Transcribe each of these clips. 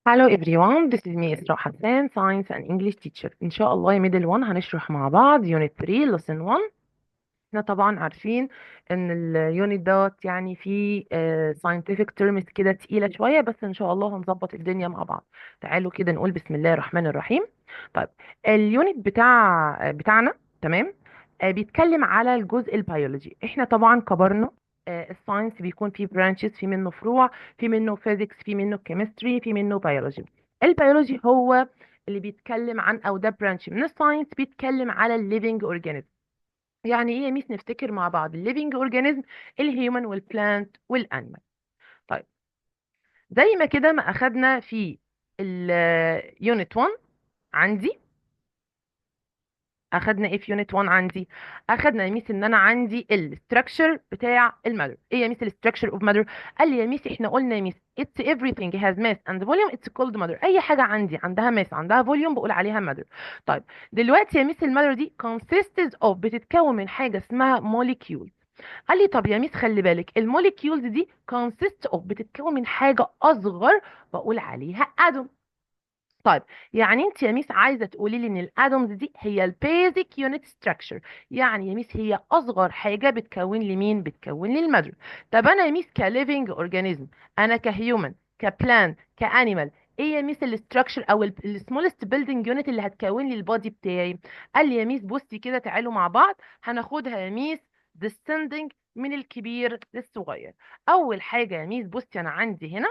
Hello everyone, this is me إسراء حسان, Science and English teacher. إن شاء الله يا ميدل 1 هنشرح مع بعض Unit 3 Lesson 1. احنا طبعا عارفين ان اليونت دوت يعني فيه scientific terms كده تقيلة شوية، بس ان شاء الله هنظبط الدنيا مع بعض. تعالوا كده نقول بسم الله الرحمن الرحيم. طيب، اليونت بتاعنا تمام. بيتكلم على الجزء البيولوجي. احنا طبعا كبرنا. الساينس بيكون فيه برانشز، في منه فروع، في منه فيزيكس، في منه كيمستري، في منه بيولوجي. البيولوجي هو اللي بيتكلم عن، او ده برانش من الساينس بيتكلم على الليفينج اورجانيزم. يعني ايه يا ميس؟ نفتكر مع بعض الليفينج اورجانيزم، الهيومن والبلانت والانيمال. طيب، زي ما كده ما اخدنا في اليونت 1 عندي. اخدنا ايه في يونت 1 عندي؟ اخدنا يا ميس ان انا عندي الاستراكشر بتاع الماتر. ايه يا ميس الاستراكشر اوف ماتر؟ قال لي يا ميس احنا قلنا يا ميس it's everything has mass and volume it's called matter. اي حاجه عندي عندها ماس عندها فوليوم بقول عليها ماتر. طيب، دلوقتي يا ميس الماتر دي consists of، بتتكون من حاجه اسمها molecule. قال لي طب يا ميس خلي بالك الموليكيولز دي consist of، بتتكون من حاجه اصغر بقول عليها اتوم. طيب، يعني انت يا ميس عايزه تقولي لي ان الاتومز دي هي البيزك يونت ستراكشر. يعني يا ميس هي اصغر حاجه بتكون لي مين؟ بتكون لي المادر. طب انا يا ميس كليفنج اورجانيزم، انا كهيومن كبلان كانيمال، ايه يا ميس الاستراكشر او السمولست بيلدينج يونت اللي هتكون لي البادي بتاعي؟ قال لي يا ميس بصي كده، تعالوا مع بعض هناخدها يا ميس descending من الكبير للصغير. اول حاجه يا ميس بصي، انا عندي هنا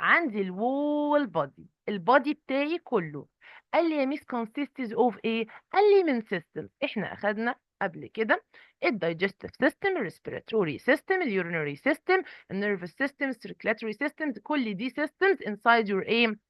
عندي الوول بادي، البادي بتاعي كله. قال لي يا ميس consists of ايه؟ قال لي من سيستم. احنا اخدنا قبل كده الدايجستيف سيستم، الريسبيراتوري سيستم، اليورينري سيستم، النيرفس سيستم، السيركلاتوري سيستم. كل دي systems inside your ايه؟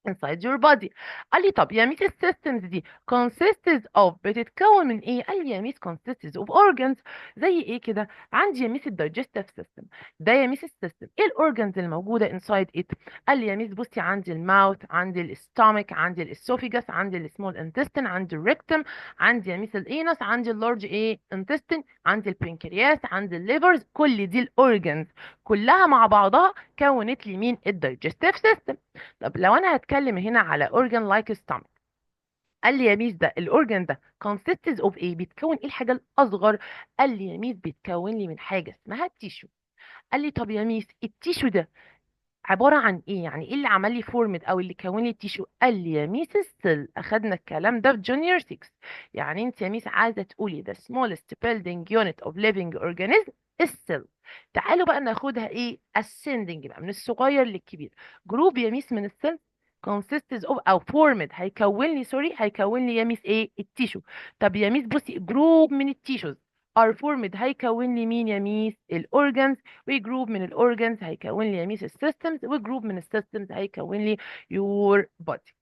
inside your body. قال لي طب يا ميس السيستمز دي consists of، بتتكون من ايه؟ قال لي يا ميس consists of organs. زي ايه كده؟ عندي يا ميس الدايجستيف سيستم، ده يا ميس السيستم. ايه الاورجنز الموجوده inside it؟ قال لي يا ميس بصي، عندي الماوث، عندي الاستومك، عندي الاسوفيجاس، عندي السمول انتستين، عندي الريكتم، عندي يا ميس الانس، عندي اللارج ايه انتستين، عندي البنكرياس، عندي الليفرز. كل دي الاورجنز كلها مع بعضها كونت لي مين؟ الدايجستيف سيستم. طب لو انا هتكلم هنا على organ like stomach، قال لي يا ميس ده الاورجن ده consists of ايه؟ بيتكون ايه الحاجه الاصغر؟ قال لي يا ميس بيتكون لي من حاجه اسمها التيشو. قال لي طب يا ميس التيشو ده عباره عن ايه؟ يعني ايه اللي عمل لي فورمت او اللي كون لي التيشو؟ قال لي يا ميس السيل. اخدنا الكلام ده في جونيور 6. يعني انت يا ميس عايزه تقولي the smallest building unit of living organism السيل. تعالوا بقى ناخدها ايه ascending بقى من الصغير للكبير. جروب يا ميس من السيل consists of او formed، هيكون لي سوري هيكون لي يا ميس ايه؟ التيشو. طب يا ميس بصي، جروب من التيشوز are formed هيكون لي مين يا ميس؟ الاورجانز. وجروب من الاورجانز هيكون لي يا ميس السيستمز، وجروب من السيستمز هيكون لي يور بودي.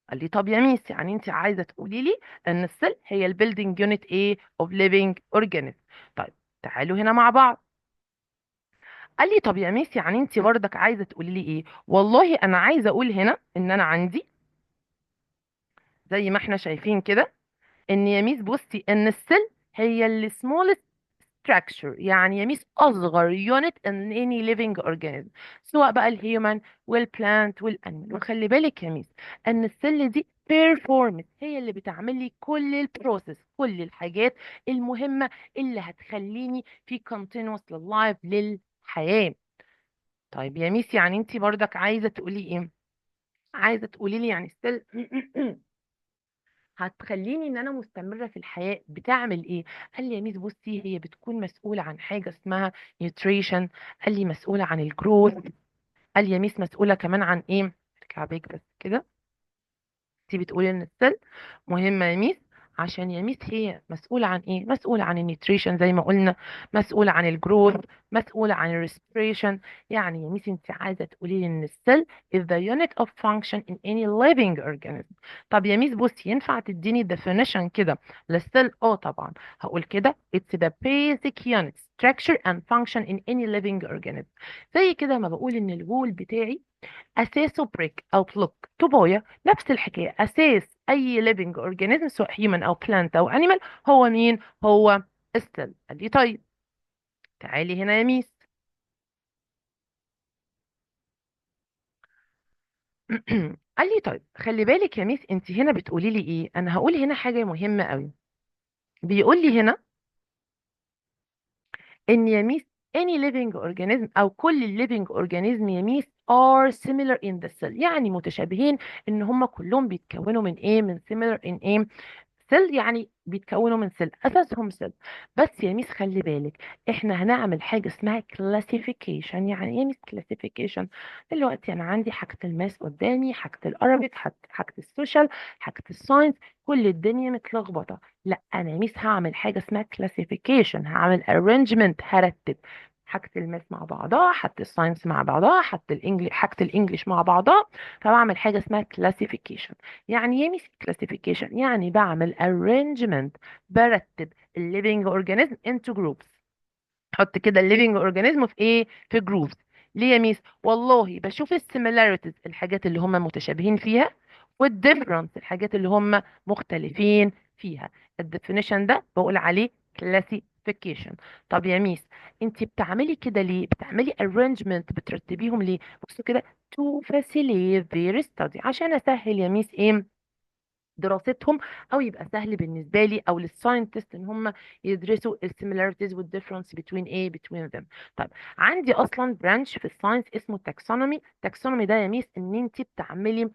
قال لي طب يا ميس يعني انت عايزه تقولي لي ان السيل هي البيلدينج يونت ايه؟ اوف ليفينج اورجانيزم. طيب، تعالوا هنا مع بعض. قال لي طب يا ميس يعني انت برضك عايزه تقولي لي ايه؟ والله انا عايزه اقول هنا ان انا عندي زي ما احنا شايفين كده، ان يا ميس بصي ان السيل هي السمولست structure. يعني يا ميس اصغر unit in any living organism، سواء بقى الهيومن والبلانت والانيمال. وخلي بالك يا ميس ان السيل دي performance، هي اللي بتعمل لي كل البروسيس، كل الحاجات المهمة اللي هتخليني في continuous life للحياة. طيب يا ميس يعني انت برضك عايزة تقولي ايه؟ عايزة تقولي لي يعني السيل هتخليني ان انا مستمره في الحياه بتعمل ايه؟ قال لي يا ميس بصي، هي بتكون مسؤوله عن حاجه اسمها نيوتريشن. قال لي مسؤوله عن الجروث. قال لي يا ميس مسؤوله كمان عن ايه؟ ارجع بيك بس كده. انت بتقولي ان السيل مهمه يا ميس عشان يا ميس هي مسؤوله عن ايه؟ مسؤوله عن النيوتريشن زي ما قلنا، مسؤوله عن الجروث، مسؤوله عن الريسبريشن. يعني يا ميس انت عايزه تقولي لي ان السيل is the unit of function in any living organism. طب يا ميس بصي، ينفع تديني definition كده للسيل؟ اه طبعا، هقول كده it's the basic unit structure and function in any living organism. زي كده ما بقول ان الوول بتاعي اساسه بريك او بلوك طوبايه، نفس الحكايه اساس اي living organism سواء human او plant او animal هو مين؟ هو السيل. قال لي طيب، تعالي هنا يا ميس. قال لي طيب خلي بالك يا ميس، انت هنا بتقولي لي ايه؟ انا هقول هنا حاجه مهمه قوي. بيقول لي هنا ان يا ميس any living organism او كل living organism يا ميس are similar in the cell، يعني متشابهين، ان هم كلهم بيتكونوا من ايه؟ من similar in ايه؟ سيل، يعني بيتكونوا من سيل، اساسهم سيل. بس يا ميس خلي بالك، احنا هنعمل حاجه اسمها كلاسيفيكيشن. يعني ايه ميس كلاسيفيكيشن؟ دلوقتي انا عندي حاجه الماس قدامي، حاجه الارابيك، حاجه السوشيال، حاجه الساينس، كل الدنيا متلخبطه. لا انا يا ميس هعمل حاجه اسمها كلاسيفيكيشن، هعمل ارينجمنت، هرتب حاجه الماس مع بعضها، حاجه الساينس مع بعضها، حاجه الانجليش مع بعضها. فبعمل حاجه اسمها كلاسيفيكيشن. يعني ايه ميس كلاسيفيكيشن؟ يعني بعمل arrangement، برتب الليفينج اورجانيزم into groups. حط كده الليفينج اورجانيزم في ايه؟ في جروبس. ليه يا ميس؟ والله بشوف السيميلاريتيز، الحاجات اللي هم متشابهين فيها، والديفرنس، الحاجات اللي هم مختلفين فيها. الديفينيشن ده بقول عليه كلاسيفيكيشن. طب يا ميس انت بتعملي كده ليه؟ بتعملي arrangement، بترتبيهم ليه؟ بصوا كده، to facilitate their study، عشان اسهل يا ميس ايه؟ دراستهم، او يبقى سهل بالنسبه لي او للساينتست ان هم يدرسوا السيميلاريتيز والديفرنس بين ايه؟ بين them. طيب عندي اصلا برانش في الساينس اسمه تاكسونومي. تاكسونومي ده يا ميس ان انت بتعملي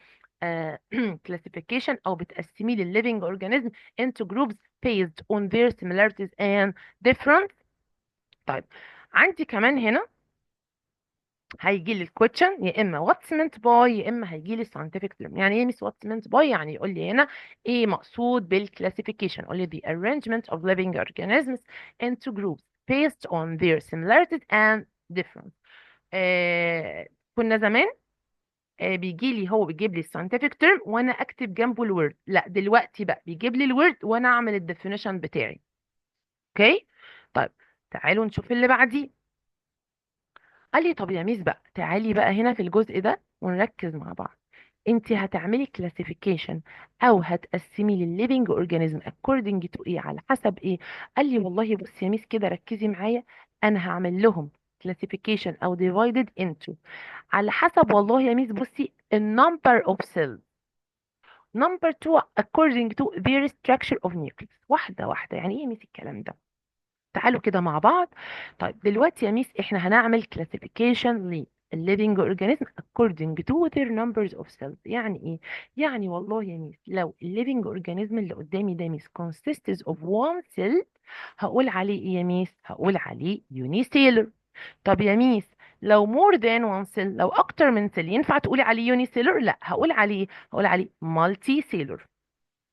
كلاسيفيكيشن او بتقسمي للليفنج اورجانيزم into groups based on their similarities and difference. طيب عندي كمان هنا هيجي لي الكويتشن يا اما واتس meant باي، يا اما هيجي لي scientific term. يعني ايه مس واتس meant باي؟ يعني يقول لي هنا ايه مقصود بالكلاسيفيكيشن. يقول لي the arrangement of living organisms into groups based on their similarities and difference. كنا زمان بيجي لي، هو بيجيب لي scientific term وانا اكتب جنبه الورد. لا دلوقتي بقى بيجيب لي الورد وانا اعمل الديفينيشن بتاعي. اوكي. طيب تعالوا نشوف اللي بعديه. قال لي طب يا ميس بقى تعالي بقى هنا في الجزء ده ونركز مع بعض. انت هتعملي كلاسيفيكيشن او هتقسمي للليفنج اورجانيزم according to ايه؟ على حسب ايه؟ قال لي والله بصي يا ميس كده ركزي معايا، انا هعمل لهم كلاسيفيكيشن او divided into على حسب، والله يا ميس بصي، النمبر اوف cells. number 2 according to their structure of nucleus. واحده واحده، يعني ايه يا ميس الكلام ده؟ تعالوا كده مع بعض. طيب دلوقتي يا ميس احنا هنعمل classification للليفينج اورجانيزم according to their numbers of cells. يعني ايه؟ يعني والله يا ميس لو الليفينج اورجانيزم اللي قدامي ده ميس consists of one cell، هقول عليه ايه يا ميس؟ هقول عليه unicellular. طب يا ميس لو more than one cell، لو اكتر من سيل، ينفع تقولي عليه unicellular؟ لا، هقول عليه، هقول عليه multicellular.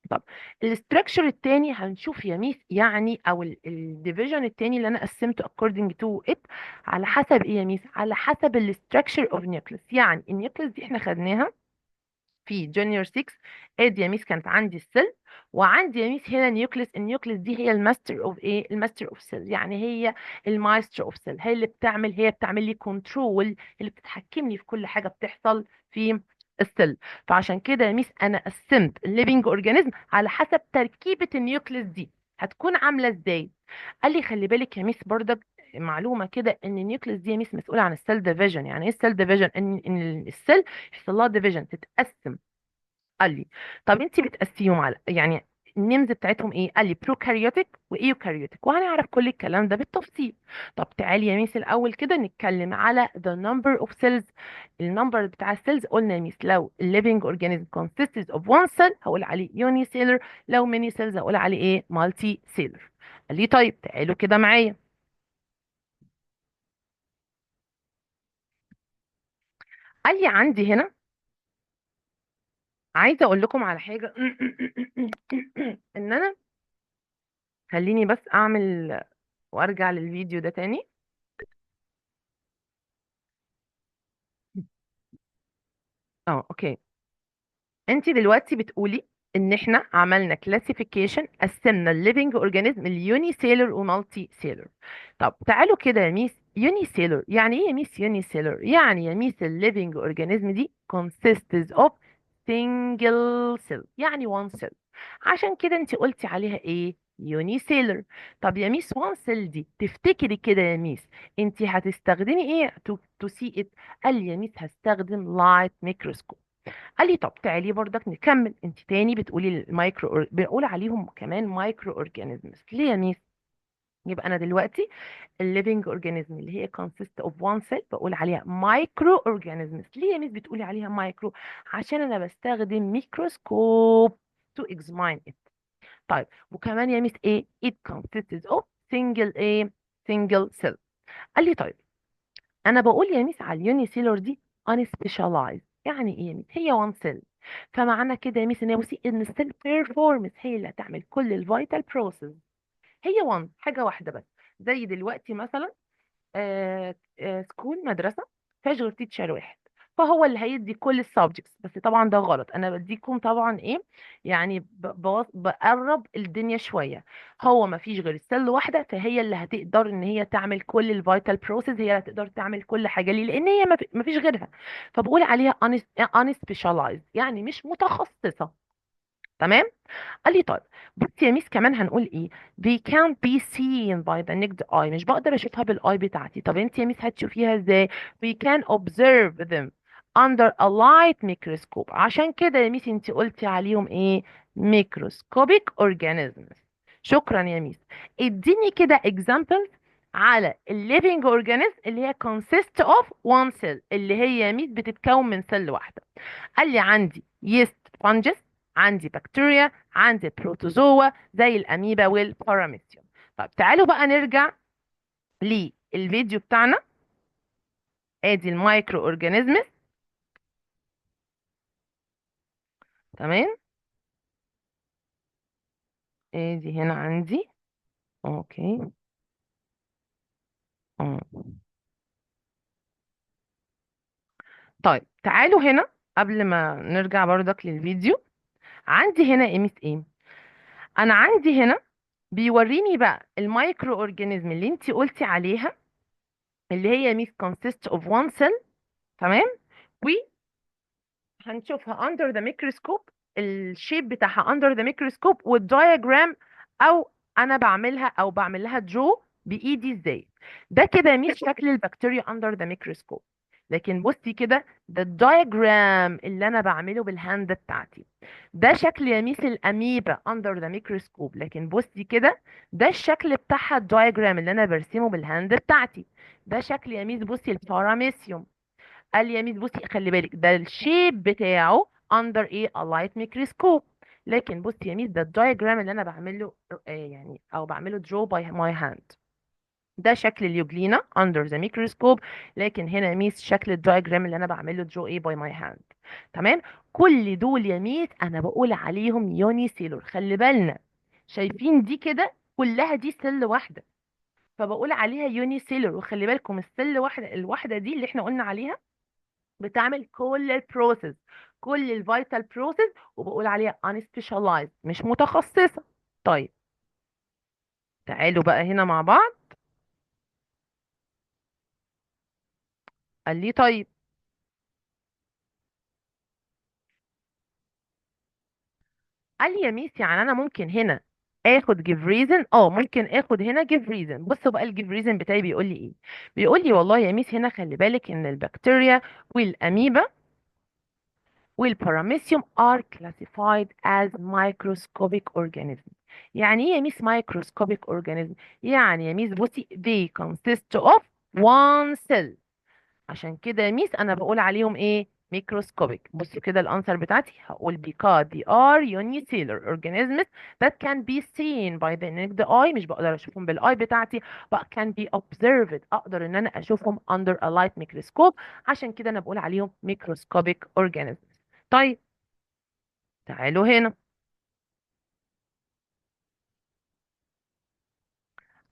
طب الاستراكشر التاني هنشوف يا ميس، يعني او الديفيجن التاني اللي انا قسمته according to it على حسب ايه يا ميس؟ على حسب الاستراكشر اوف نيوكليس. يعني النيوكليس دي احنا خدناها في جونيور 6. ادي يا ميس كانت عندي السيل، وعندي يا ميس هنا نيوكليس. النيوكليس دي هي الماستر اوف ايه؟ الماستر اوف سيل. يعني هي المايستر اوف سيل، هي بتعمل لي كنترول، اللي بتتحكم لي في كل حاجه بتحصل في السيل. فعشان كده يا ميس انا قسمت الليفنج اورجانيزم على حسب تركيبه النيوكليس دي هتكون عامله ازاي. قال لي خلي بالك يا ميس برضك معلومه كده، ان النيوكليس دي يا ميس مسؤوله عن السيل ديفيجن. يعني ايه السيل ديفيجن؟ ان السيل يحصل لها ديفيجن، تتقسم. قال لي طب انت بتقسيهم على يعني النيمز بتاعتهم ايه؟ قال لي بروكاريوتيك وايوكاريوتيك، وهنعرف كل الكلام ده بالتفصيل. طب تعالي يا ميس الاول كده نتكلم على the number of cells. النمبر بتاع السيلز قلنا يا ميس لو living organism consists of one cell هقول عليه unicellular، لو many cells هقول عليه ايه؟ multicellular. قال لي طيب تعالوا كده معايا. قال لي عندي هنا عايزه اقول لكم على حاجه. ان انا خليني بس اعمل وارجع للفيديو ده تاني. اه اوكي. انت دلوقتي بتقولي ان احنا عملنا كلاسيفيكيشن، قسمنا الليفنج اورجانيزم اليوني سيلر ومالتي سيلر. طب تعالوا كده يا ميس، يوني سيلر يعني ايه يا ميس؟ يوني سيلر يعني يا ميس الليفنج اورجانيزم دي consists of single cell، يعني one cell. عشان كده انت قلتي عليها ايه؟ يوني سيلر. طب يا ميس وان سيل دي تفتكري كده يا ميس انت هتستخدمي ايه to see it؟ قال لي يا ميس هستخدم لايت ميكروسكوب. قال لي طب تعالي برضك نكمل، انت تاني بتقولي المايكرو، بنقول عليهم كمان مايكرو اورجانيزمز ليه يا ميس؟ يبقى انا دلوقتي الليفنج اورجانيزم اللي هي consist of one cell بقول عليها مايكرو اورجانيزمز. ليه يا ميس بتقولي عليها مايكرو؟ عشان انا بستخدم ميكروسكوب to examine it. طيب وكمان يا ميس ايه it consists of single ايه single cell. قال لي طيب انا بقول يا ميس على اليوني سيلور دي unspecialized. يعني ايه يا ميس؟ هي وان سيل. فمعنى كده يا ميس ان هي بصي ان السيل بيرفورمس هي اللي هتعمل كل الفيتال بروسيس، هي وان حاجه واحده بس. زي دلوقتي مثلا سكول مدرسه فيهاش غير تيتشر واحد، فهو اللي هيدي كل السبجكتس. بس طبعا ده غلط، انا بديكم طبعا ايه يعني بقرب الدنيا شويه. هو ما فيش غير السيل واحده، فهي اللي هتقدر ان هي تعمل كل الفيتال بروسيس، هي اللي هتقدر تعمل كل حاجه ليه، لان هي ما فيش غيرها. فبقول عليها unspecialized يعني مش متخصصه. تمام. قال لي طيب بصي يا ميس كمان هنقول ايه they can't be seen by the naked eye، مش بقدر اشوفها بالاي بتاعتي. طب انت يا ميس هتشوفيها ازاي؟ we can observe them under a light microscope. عشان كده يا ميس انت قلتي عليهم ايه microscopic organisms. شكرا يا ميس. اديني كده examples على الليفينج اورجانيزم اللي هي consist of one cell، اللي هي يا ميس بتتكون من سيل واحده. قال لي عندي يست فانجس، عندي بكتيريا، عندي بروتوزوا زي الاميبا والباراميسيوم. طب تعالوا بقى نرجع للفيديو بتاعنا. ادي المايكرو اورجانيزمز. تمام. ادي هنا عندي. اوكي. اه. طيب تعالوا هنا قبل ما نرجع برضك للفيديو. عندي هنا قيمة ايه؟ انا عندي هنا بيوريني بقى المايكرو اورجانيزم اللي انتي قلتي عليها، اللي هي ميس consist of one cell. تمام. هنشوفها under the microscope، الشيب بتاعها under the microscope والدايجرام، او انا بعملها او بعمل لها درو بايدي ازاي. ده كده مش شكل البكتيريا under the microscope. لكن بصي كده ده الدايجرام اللي انا بعمله بالهاند بتاعتي. ده شكل يا ميس الاميبا under the microscope. لكن بصي كده ده الشكل بتاعها الدايجرام اللي انا برسمه بالهاند بتاعتي. ده شكل يا ميس بصي الباراميسيوم. قال لي يا ميس بصي خلي بالك ده الشيب بتاعه under ايه a light microscope. لكن بصي يا ميس ده الدايجرام اللي انا بعمله يعني او بعمله draw by my hand. ده شكل اليوجلينا under the microscope. لكن هنا يا ميس شكل الدايجرام اللي انا بعمله draw ايه by my hand. تمام. كل دول يا ميس انا بقول عليهم يوني سيلور. خلي بالنا شايفين دي كده كلها دي سيل واحده، فبقول عليها يوني سيلور. وخلي بالكم السيل واحده الواحده دي اللي احنا قلنا عليها بتعمل كل البروسيس، كل الفيتال بروسيس، وبقول عليها unspecialized مش متخصصة. طيب تعالوا بقى هنا مع بعض. قال لي طيب قال لي يا ميس يعني انا ممكن هنا اخد give reason. ممكن اخد هنا give reason. بصوا بقى الجيف reason بتاعي بيقول لي ايه. بيقول لي والله يا ميس هنا خلي بالك ان البكتيريا والاميبا والباراميسيوم are classified as microscopic organisms. يعني ايه يا ميس microscopic organism؟ يعني يا ميس بصي they consist of one cell. عشان كده يا ميس انا بقول عليهم ايه microscopic. بصوا كده الانسر بتاعتي هقول because they are unicellular organisms that can be seen by the naked eye. مش بقدر اشوفهم بالاي بتاعتي but can be observed، اقدر ان انا اشوفهم under a light microscope. عشان كده انا بقول عليهم microscopic organisms. طيب تعالوا هنا.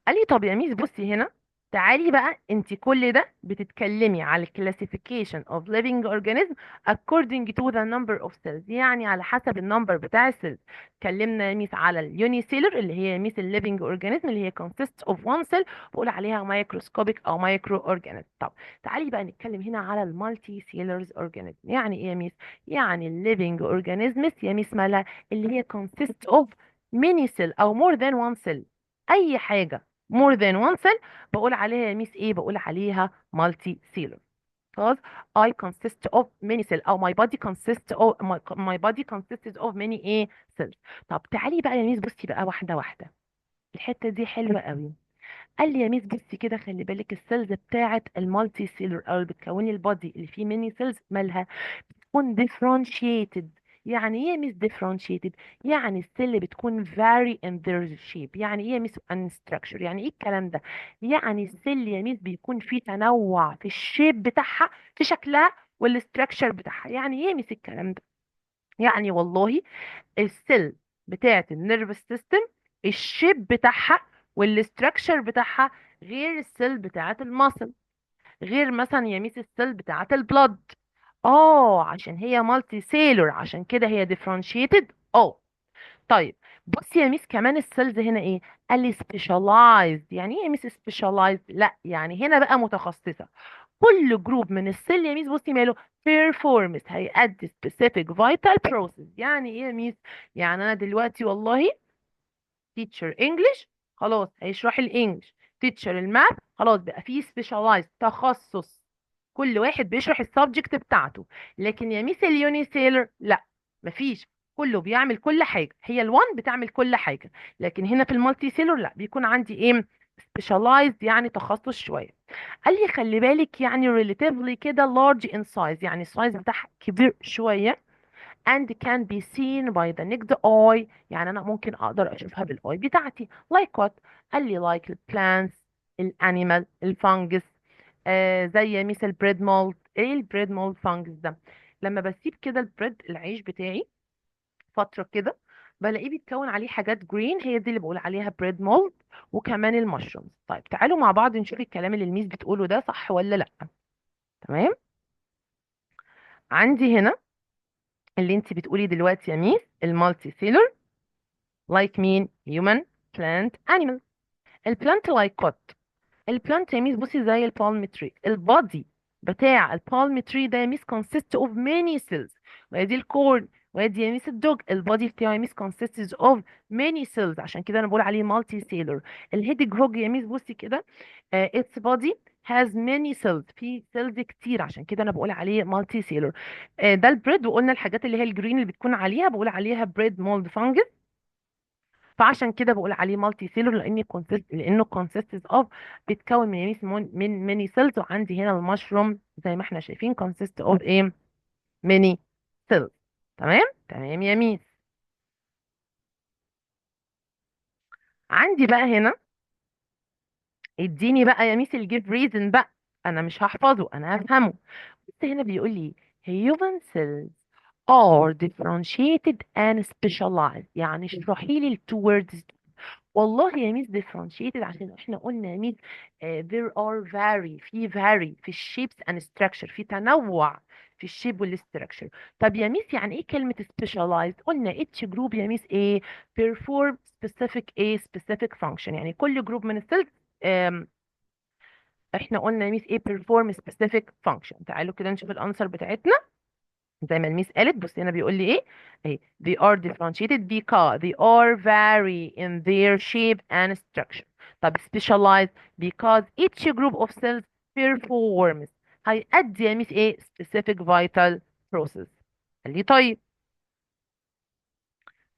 قال لي طب يا ميس بصي هنا تعالي بقى انت كل ده بتتكلمي على classification of living organism according to the number of cells، يعني على حسب النمبر بتاع السيلز. اتكلمنا يا ميس على اليونيسيلر اللي هي يا ميس الليفنج اورجانيزم اللي هي consists of one cell، بقول عليها microscopic او مايكرو اورجانيزم. طب تعالي بقى نتكلم هنا على المالتي سيلرز اورجانيزم. يعني ايه يا ميس؟ يعني الليفنج اورجانيزمز يا ميس مالها اللي هي consist of many cell او more than one cell. اي حاجه more than one cell بقول عليها يا ميس ايه؟ بقول عليها multi cellular. because I consist of many cells أو my body consists of many ايه cells. طب تعالي بقى يا ميس بصي بقى واحدة واحدة، الحتة دي حلوة قوي. قال لي يا ميس بصي كده خلي بالك السيلز بتاعة المالتي سيلر أو اللي بتكون البادي اللي فيه ميني سيلز مالها بتكون differentiated. يعني ايه يا ميس differentiated؟ يعني السيل بتكون vary in their shape. يعني ايه يا ميس and structure؟ يعني ايه الكلام ده؟ يعني السيل يا ميس بيكون فيه تنوع في الشيب بتاعها، في شكلها والستراكشر بتاعها. يعني ايه يا ميس الكلام ده؟ يعني والله السيل بتاعت النيرفس سيستم الشيب بتاعها والستراكشر بتاعها غير السيل بتاعت الماسل، غير مثلا يا ميس السيل بتاعت البلد. عشان هي مالتي سيلور عشان كده هي ديفرنشيتد. طيب بصي يا ميس كمان السيلز هنا ايه؟ قال لي سبيشالايزد. يعني ايه يا ميس سبيشالايزد؟ لا يعني هنا بقى متخصصه. كل جروب من السيل يا ميس بصي ماله performs هيأدي specific vital process. يعني ايه يا ميس؟ يعني انا دلوقتي والله تيتشر انجلش خلاص هيشرح الانجليش، تيتشر الماث خلاص بقى فيه سبيشالايز تخصص، كل واحد بيشرح السبجكت بتاعته. لكن يا ميس اليوني سيلر لا، مفيش، كله بيعمل كل حاجه، هي الوان بتعمل كل حاجه. لكن هنا في المالتي سيلر لا، بيكون عندي ايه سبيشالايزد يعني تخصص شويه. قال لي خلي بالك يعني relatively كده large in size، يعني السايز بتاعها كبير شويه and can be seen by the naked eye. يعني انا ممكن اقدر اشوفها بالاي بتاعتي. like what؟ قال لي like plants، الانيمال، الفانجس. زي مثل البريد مولد. ايه البريد مولد فانجس ده؟ لما بسيب كده البريد العيش بتاعي فترة كده بلاقيه بيتكون عليه حاجات جرين، هي دي اللي بقول عليها بريد مولد. وكمان المشرومز. طيب تعالوا مع بعض نشوف الكلام اللي الميس بتقوله ده صح ولا لا. تمام. عندي هنا اللي انت بتقولي دلوقتي يا ميس المالتي سيلر like مين؟ human plant animal. البلانت like what؟ البلانت يا ميس بصي زي البالم تري، البادي بتاع البالم تري ده يا ميس consist of many cells. وادي الكورن وادي يا ميس الدوج، البادي بتاعه يا ميس consists of many cells عشان كده انا بقول عليه مالتي سيلر. الهيدج هوج يا ميس بصي كده its body has many cells، في سيلز كتير عشان كده انا بقول عليه مالتي سيلر. ده البريد، وقلنا الحاجات اللي هي الجرين اللي بتكون عليها بقول عليها بريد مولد فانجس. فعشان كده بقول عليه مالتي سيلر لانه consists of بيتكون من من ميني سيلز. وعندي هنا المشروم زي ما احنا شايفين consist of ايه ميني سيلز. تمام تمام يا ميس. عندي بقى هنا اديني بقى يا ميس الجيف ريزن بقى، انا مش هحفظه انا هفهمه. بس هنا بيقول لي human cells are differentiated and specialized. يعني اشرحي لي التو words. والله يا ميس differentiated عشان احنا قلنا يا ميس there are في الشيبس and structure، في تنوع في الشيب والستراكشر. طب يا ميس يعني ايه كلمة specialized؟ قلنا each جروب يا ميس ايه perform specific function. يعني كل جروب من السيلز احنا قلنا يا ميس ايه perform specific function. تعالوا كده نشوف الانسر بتاعتنا زي ما الميس قالت. بص هنا بيقول لي ايه اهي they are differentiated because they are vary in their shape and structure. طب specialized because each group of cells performs هيأدي يا ميس ايه specific vital process. قال لي طيب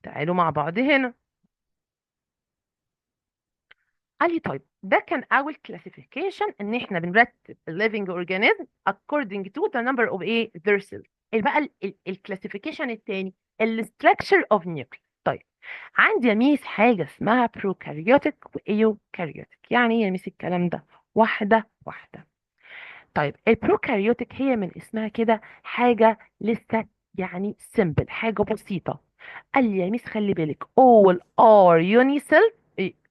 تعالوا مع بعض هنا. قال لي طيب ده كان اول classification ان احنا بنرتب living organism according to the number of ايه their cells. بقى الكلاسيفيكيشن التاني structure of nucleus. طيب عندي يا ميس حاجه اسمها بروكاريوتيك وايوكاريوتيك. يعني ايه يا ميس الكلام ده؟ واحده واحده. طيب البروكاريوتيك هي من اسمها كده حاجه لسه يعني simple، حاجه بسيطه. قال لي يا ميس خلي بالك all are unicell.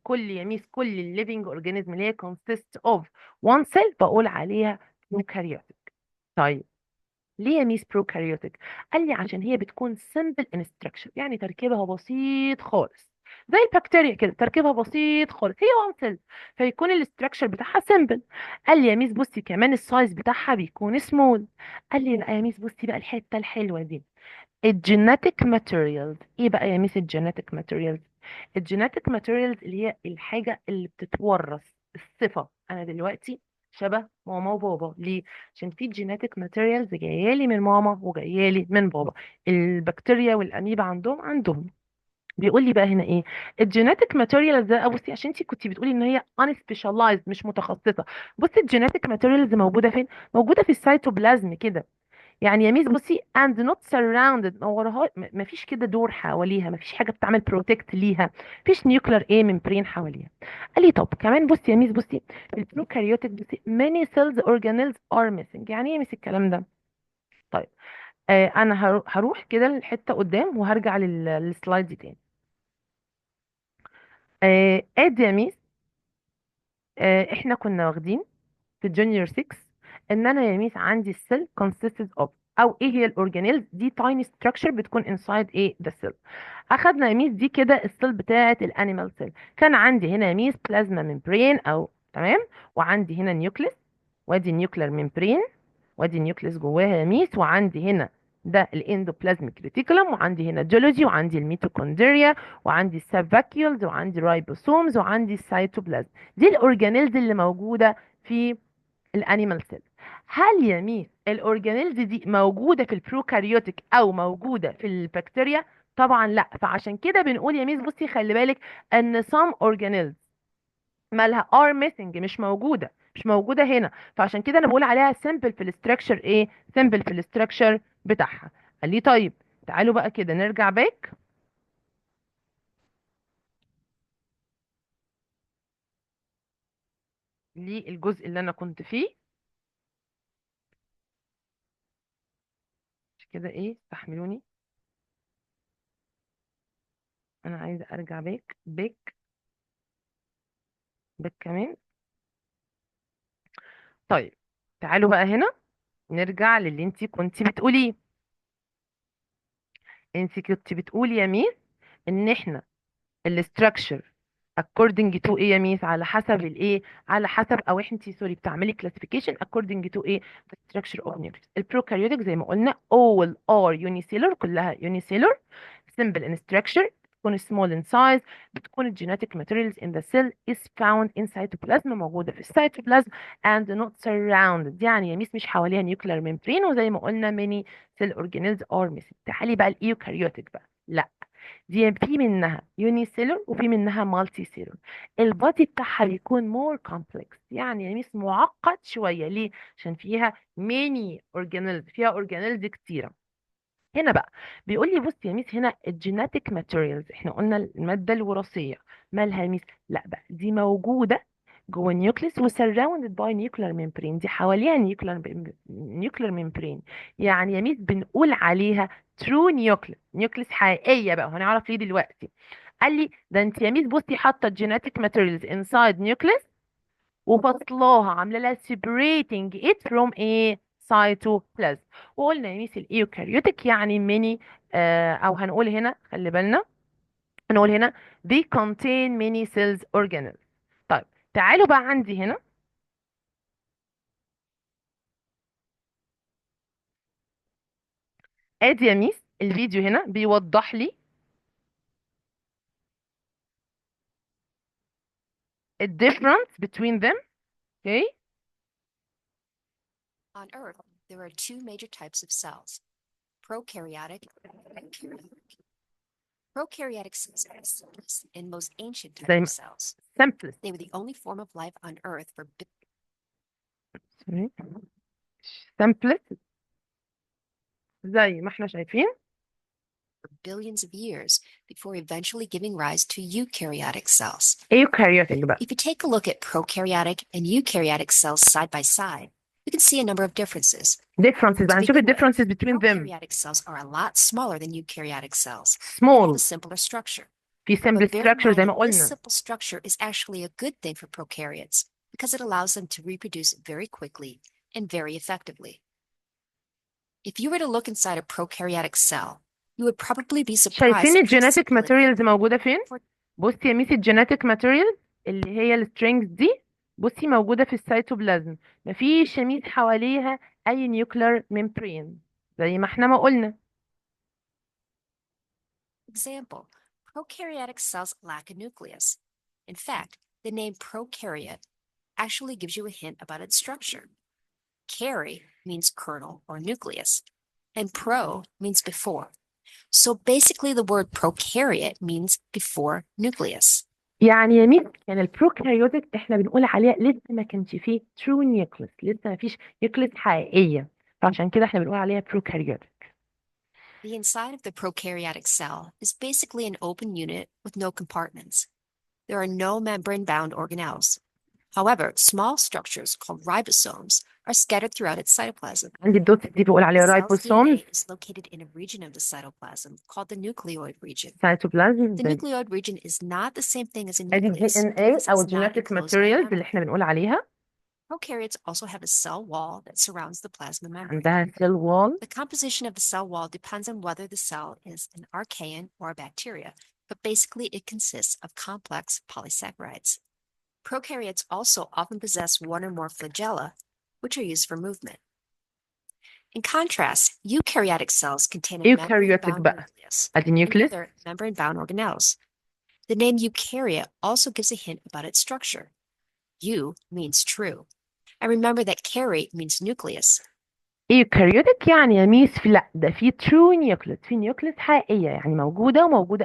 كل يا ميس كل الليفينج اورجانيزم اللي هي consist of one cell بقول عليها prokaryotic. طيب ليه يا ميس prokaryotic؟ قال لي عشان هي بتكون simple in structure، يعني تركيبها بسيط خالص. زي البكتيريا كده تركيبها بسيط خالص، هي one cell فيكون الاستراكشر بتاعها simple. قال لي يا ميس بصي كمان السايز بتاعها بيكون small. قال لي بقى يا ميس بصي بقى الحته الحلوه دي الجينيتك ماتيريالز. ايه بقى يا ميس الجينيتك ماتيريالز؟ الجينيتك ماتيريالز اللي هي الحاجه اللي بتتورث، الصفه. انا دلوقتي شبه ماما وبابا. ليه؟ عشان في جيناتيك ماتيريالز جايالي من ماما وجايالي من بابا. البكتيريا والاميبا عندهم. بيقول لي بقى هنا ايه الجيناتيك ماتيريالز ده. بصي، عشان انت كنت بتقولي ان هي ان سبيشاليزد مش متخصصه. بصي الجيناتيك ماتيريالز موجوده فين؟ موجوده في السيتوبلازم كده. يعني يا ميس بصي and not surrounded، ما وراها ما فيش كده دور حواليها، ما فيش حاجه بتعمل بروتكت ليها، فيش نيوكلير ايه ممبرين حواليها. قال لي طب كمان بصي يا ميس بصي في البروكاريوتيك بصي many cells organelles are missing. يعني ايه يا ميس الكلام ده؟ طيب انا هروح كده الحته قدام وهرجع للسلايد دي تاني. ادي يا ميس. احنا كنا واخدين في الجونيور 6 ان انا يا ميس عندي السيل consists of، او ايه هي الاورجانيلز دي؟ tiny structure بتكون inside ايه the cell. اخدنا يا ميس دي كده السيل بتاعه الانيمال سيل. كان عندي هنا يا ميس بلازما ممبرين او تمام، وعندي هنا نيوكليس، وادي النيوكلير ممبرين، وادي النيوكليس جواها يا ميس، وعندي هنا ده الاندوبلازميك ريتيكولم، وعندي هنا جيولوجي، وعندي الميتوكوندريا، وعندي السافاكيولز، وعندي رايبوسومز، وعندي السيتوبلازم. دي الاورجانيلز اللي موجوده في الانيمال سيل. هل يا ميس الاورجانيلز دي موجوده في البروكاريوتيك او موجوده في البكتيريا؟ طبعا لا. فعشان كده بنقول يا ميس بصي خلي بالك ان some organelles مالها are missing، مش موجوده هنا. فعشان كده انا بقول عليها simple في الاستراكشر ايه، simple في الاستراكشر بتاعها. قال لي طيب تعالوا بقى كده نرجع باك للجزء اللي انا كنت فيه. مش كده ايه، استحملوني، انا عايزه ارجع باك كمان. طيب تعالوا بقى هنا نرجع للي انت كنت بتقوليه. انت كنت بتقولي يا ميس ان احنا الاستراكشر according to ايه يا ميس؟ على حسب الايه، على حسب او انت سوري بتعملي classification according to ايه the structure of nucleus. البروكاريوتيك زي ما قلنا all are unicellular، كلها unicellular simple in structure، بتكون small in size، بتكون الجينيتك materials in the cell is found in cytoplasm، موجودة في السيتوبلازم and not surrounded. يعني يا ميس مش حواليها nuclear membrane، وزي ما قلنا many cell organelles are missing. تعالي بقى الايوكاريوتيك بقى، لا دي في منها يوني سيلر وفي منها مالتي سيلر. البادي بتاعها بيكون مور كومبلكس، يعني يا ميس معقد شويه. ليه؟ عشان فيها ميني اورجانيلز، فيها اورجانيلز كتيره. هنا بقى بيقول لي بص يا ميس هنا الجيناتيك ماتيريالز، احنا قلنا الماده الوراثيه مالها يا ميس؟ لا بقى دي موجوده جوه النيوكليس وسراوندد باي نيوكلير ميمبرين، دي حواليها نيوكلير ميمبرين. يعني يا ميس بنقول عليها ترو نيوكليس حقيقيه بقى، وهنعرف ليه دلوقتي. قال لي ده انت يا ميس بصي حاطه الجيناتيك ماتيريالز انسايد نيوكليس وفصلاها، عامله لها separating it from ايه cytoplasm. وقلنا يا ميس الايوكاريوتيك يعني ميني او هنقول هنا خلي بالنا، هنقول هنا they contain many cells organelles. طيب تعالوا بقى عندي هنا. ادي يا ميس الفيديو هنا بيوضح لي the difference between them. Okay. On Earth, there are two major types of cells, prokaryotic and eukaryotic. Prokaryotic cells are the simplest and most ancient type زي of ما cells. simplest. They were the only form of life on Earth for sorry. simplest زي ما احنا شايفين. billions of years before eventually giving rise to eukaryotic cells. eukaryotic بقى. If you take a look at prokaryotic and eukaryotic cells side by side, you can see a number of differences. differences بقى، To هنشوف begin with, differences between them. prokaryotic cells are a lot smaller than eukaryotic cells. They small. have a simpler structure. في simple But bear in structure mind زي ما that this قلنا. simple structure is actually a good thing for prokaryotes because it allows them to reproduce very quickly and very effectively. If you were to look inside a prokaryotic cell, you would probably be surprised شايفين at how الجينيتك simple it is. ماتيريالز موجودة فين؟ For بصي يا ميس الجينيتك ماتيريالز اللي هي السترينجز دي، بصي موجودة في السيتوبلازم. مفيش يا ميس حواليها أي نيوكلير ميمبرين زي ما احنا ما قلنا. example, prokaryotic cells lack a nucleus. In fact, the name prokaryote actually gives you a hint about its structure. Carry means kernel or nucleus, and pro means before. So basically, the word prokaryote means before nucleus. يعني يا ميس كان البروكاريوتك احنا بنقول عليها لسه ما كانش فيه ترو نيوكليس، لسه ما فيش نيوكليس حقيقية، فعشان كده احنا بنقول عليها بروكاريوتك. The inside of the prokaryotic cell is basically an open unit with no compartments. There are no membrane-bound organelles. However, small structures called ribosomes are scattered throughout its cytoplasm. عندي الدوتس دي بقول The عليها cell's رايبوسومز. DNA is located in a region of the cytoplasm called the nucleoid region. سيتوبلازم The nucleoid region is not the same thing as a ادي الدي nucleus ان اي because او it's not الجينيتك enclosed by a ماتيريالز اللي membrane. احنا بنقول عليها. Prokaryotes also have a cell wall that surrounds the plasma membrane. عندها سيل وول. The composition of the cell wall depends on whether the cell is an archaean or a bacteria, but basically it consists of complex polysaccharides. Prokaryotes also often possess one or more flagella, which are used for movement. In contrast, eukaryotic cells contain a ايوكاريوتك membrane-bound بقى nucleus ادي and نيوكليس. other membrane-bound organelles. The name eukaryote also gives a hint about its structure. Eu means true. And remember that karyote means nucleus. ايوكاريوتك يعني يا ميس في لا ده في ترو نيوكليس، في نيوكليس حقيقية يعني موجودة وموجودة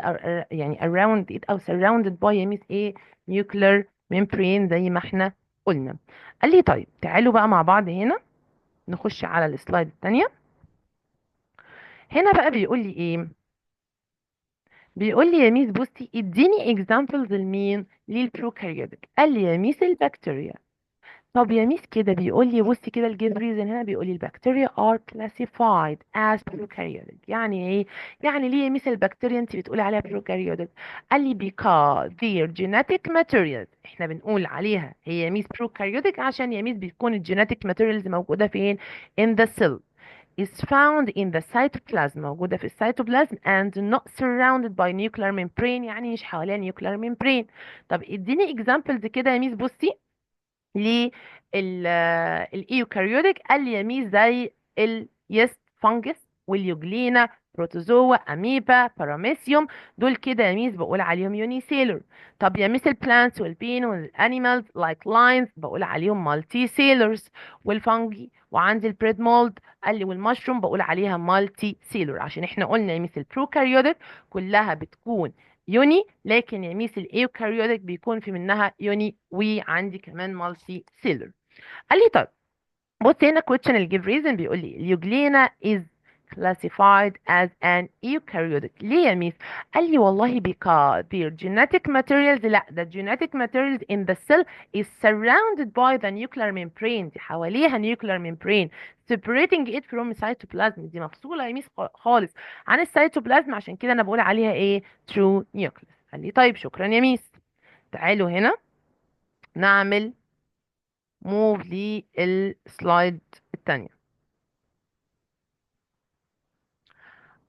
يعني around it او surrounded by يا ميس ايه nuclear membrane زي ما احنا قلنا. قال لي طيب تعالوا بقى مع بعض هنا نخش على السلايد التانية. هنا بقى بيقول لي ايه؟ بيقول لي يا ميس بصي اديني examples لمين؟ للبروكاريوتك. قال لي يا ميس البكتيريا. طب يا ميس كده بيقول لي بصي كده الجيف ريزن هنا بيقول لي البكتيريا are classified as prokaryotic. يعني ايه؟ يعني ليه يا ميس البكتيريا انت بتقولي عليها prokaryotic؟ قال لي because their genetic materials احنا بنقول عليها هي يا ميس prokaryotic عشان يا ميس بتكون الجينيتك materials موجودة فين؟ in the cell is found in the cytoplasm موجودة في السيتوبلازم and not surrounded by nuclear membrane يعني مش حواليها nuclear membrane. طب اديني examples كده يا ميس بصي للايوكاريوتيك. قال لي يا ميس زي اليست فانجس واليوجلينا بروتوزوا اميبا باراميسيوم، دول كده يا ميس بقول عليهم يونيسيلر. طب يا ميس البلانتس والبين والانيمالز لايك لاينز بقول عليهم مالتي سيلرز. والفانجي وعندي البريد مولد قال لي والمشروم بقول عليها مالتي سيلر. عشان احنا قلنا يا ميس البروكاريوتيك كلها بتكون يوني، لكن يا ميس الايوكاريوتيك بيكون في منها يوني وعندي كمان مالتي سيلر. قال لي طيب بص هنا question الجيف ريزن بيقول لي اليوجلينا is classified as an eukaryotic. ليه يا ميس؟ قال لي والله because their genetic materials لا the genetic materials in the cell is surrounded by the nuclear membrane. دي حواليها nuclear membrane separating it from cytoplasm. دي مفصولة يا ميس خالص عن السيتوبلازم، عشان كده انا بقول عليها ايه true nucleus. قال لي طيب شكرا يا ميس. تعالوا هنا نعمل موف للسلايد التانية.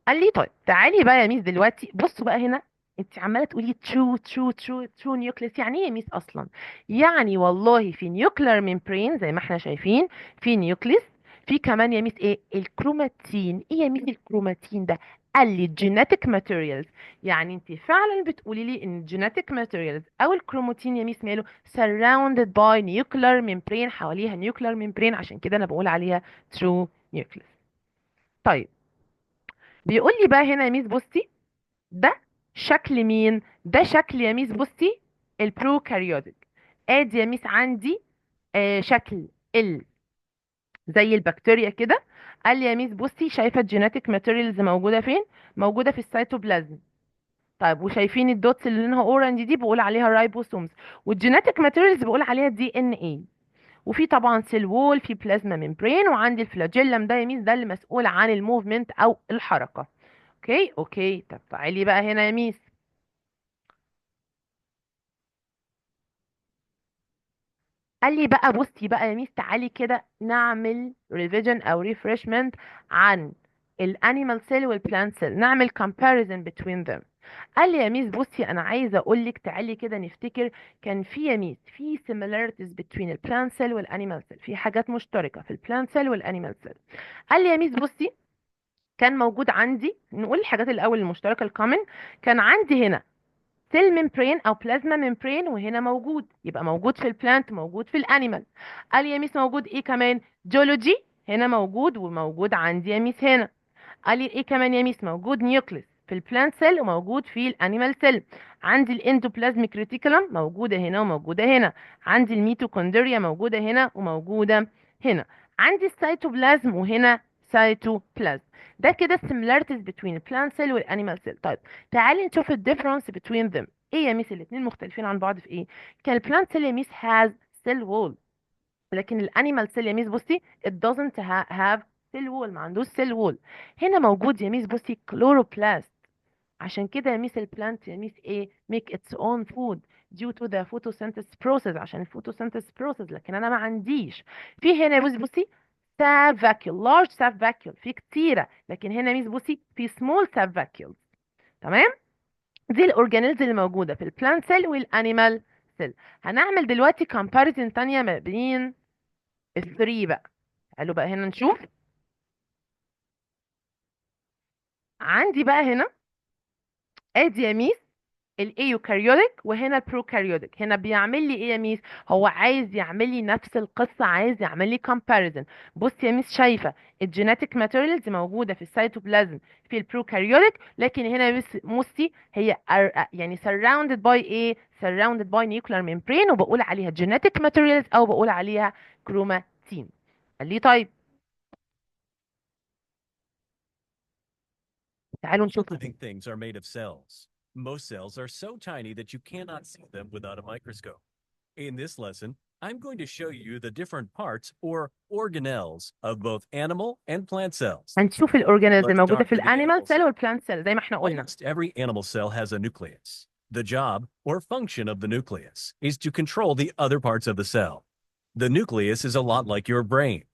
قال لي طيب تعالي بقى يا ميس دلوقتي بصوا بقى هنا انت عماله تقولي ترو نيوكليس. يعني ايه يا ميس اصلا؟ يعني والله في نيوكلير ميمبرين زي ما احنا شايفين في نيوكليس، في كمان يا ميس ايه الكروماتين. ايه يا ميس الكروماتين ده؟ قال لي الجينيتك ماتيريالز. يعني انت فعلا بتقولي لي ان الجينيتك ماتيريالز او الكروماتين يا ميس ماله surrounded by nuclear membrane، حواليها nuclear membrane، عشان كده انا بقول عليها true nucleus. طيب بيقول لي بقى هنا يا ميس بصي ده شكل مين؟ ده شكل يا ميس بصي البروكاريوتيك. ادي يا ميس عندي شكل زي البكتيريا كده. قال لي يا ميس بصي شايفه الجينيتك ماتيريالز موجوده فين؟ موجوده في السيتوبلازم. طيب وشايفين الدوتس اللي لونها اورنج دي بقول عليها رايبوسومز، والجينيتك ماتيريالز بقول عليها دي ان اي. وفي طبعا سيل وول، في بلازما ممبرين، وعندي الفلاجيلم ده يا ميس ده اللي مسؤول عن الموفمنت او الحركه. اوكي اوكي. طب تعالي بقى هنا يا ميس. قال لي بقى بصي بقى يا ميس تعالي كده نعمل ريفيجن او ريفرشمنت عن الانيمال سيل والبلانت سيل، نعمل comparison between them. قال لي يا ميس بصي انا عايزه اقول لك تعالي كده نفتكر كان في يا ميس في similarities between البلانت سيل والانيمال سيل، في حاجات مشتركه في البلانت سيل والانيمال سيل. قال لي يا ميس بصي كان موجود عندي، نقول الحاجات الاول المشتركه الكومن. كان عندي هنا سيل ممبرين او بلازما ممبرين وهنا موجود، يبقى موجود في البلانت موجود في الانيمال. قال يا ميس موجود ايه كمان؟ جيولوجي هنا موجود، وموجود عندي يا ميس هنا. قال لي ايه كمان يا ميس؟ موجود نيوكليس في البلانت سيل وموجود في الانيمال سيل. عندي الاندوبلازميك ريتيكولم موجوده هنا وموجوده هنا. عندي الميتوكوندريا موجوده هنا وموجوده هنا. عندي السيتوبلازم وهنا سيتوبلازم. ده كده السيمilarities between البلانت سيل والانيمال سيل. طيب تعالي نشوف الديفرنس between them. ايه يا ميس الاتنين مختلفين عن بعض في ايه؟ كان البلانت سيل يا ميس has cell wall، لكن الانيمال سيل يا ميس بصي it doesn't have cell wall، ما عندوش cell wall. هنا موجود يا ميس بصي chloroplast. عشان كده يا ميس البلانت يا ميس ايه make its own food due to the photosynthesis process، عشان الفوتوسينثيس process. لكن انا ما عنديش. في هنا يا ميس بصي sap vacuole large sap vacuole في كتيره، لكن هنا يا ميس بصي في small sap vacuole. تمام. دي الاورجانيلز اللي موجوده في البلانت سيل والانيمال سيل. هنعمل دلوقتي comparison تانية ما بين الثري بقى. قالوا بقى هنا نشوف. عندي بقى هنا ادي يا ميس الايوكاريوتيك وهنا البروكاريوتيك. هنا بيعمل لي ايه يا ميس؟ هو عايز يعمل لي نفس القصه، عايز يعمل لي كومباريزن. بص يا ميس شايفه الجينيتيك ماتيريالز موجوده في السيتوبلازم في البروكاريوتيك، لكن هنا ميس موستي هي يعني surrounded by ايه؟ surrounded by nuclear membrane، وبقول عليها genetic materials او بقول عليها كروماتين. قال لي طيب تعالوا نشوف. Living things are made of cells. Most cells are so tiny that you cannot see them without a microscope. In this lesson, I'm going to show you the different parts or organelles of both animal and plant cells. هنشوف الاورجانيلز Let's الموجوده start في with the الانيمال animal سيل cell. والبلانت سيل زي ما احنا قلنا. Almost every animal cell has a nucleus. The job or function of the nucleus is to control the other parts of the cell. The nucleus is a lot like your brain.